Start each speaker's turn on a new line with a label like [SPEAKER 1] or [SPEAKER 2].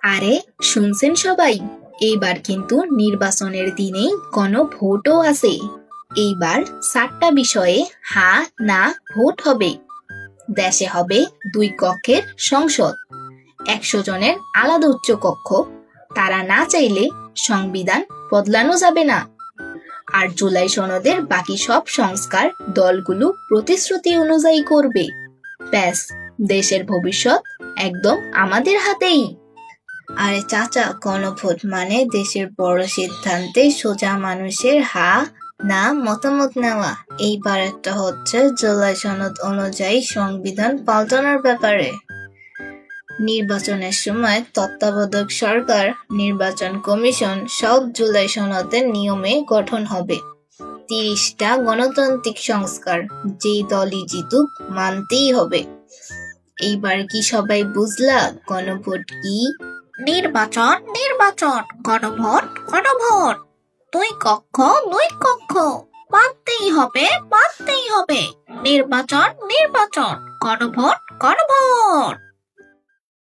[SPEAKER 1] আরে শুনছেন সবাই, এইবার কিন্তু নির্বাচনের দিনেই গণভোটও আছে। এইবার 4টা বিষয়ে হা না ভোট হবে। দেশে হবে 2 কক্ষের সংসদ, 100 জনের আলাদা উচ্চ কক্ষ। তারা না চাইলে সংবিধান বদলানো যাবে না। আর জুলাই সনদের বাকি সব সংস্কার দলগুলো প্রতিশ্রুতি অনুযায়ী করবে। ব্যাস, দেশের ভবিষ্যৎ একদম আমাদের হাতেই। আরে চাচা, গণভোট মানে দেশের বড় সিদ্ধান্তে সোজা মানুষের হা না মতামত নেওয়া। এইবার একটা হচ্ছে জুলাই সনদ অনুযায়ী সংবিধান পাল্টানোর ব্যাপারে। নির্বাচনের সময় তত্ত্বাবধায়ক সরকার, নির্বাচন কমিশন সব জুলাই সনদের নিয়মে গঠন হবে। 30টা গণতান্ত্রিক সংস্কার, যেই দলই জিতুক মানতেই হবে। এইবার কি সবাই বুঝলা গণভোট কি?
[SPEAKER 2] নির্বাচন নির্বাচন, গণভোট গণভোট, 2 কক্ষ 2 কক্ষ, মানতেই হবে মানতেই হবে। নির্বাচন নির্বাচন, গণভোট গণভোট।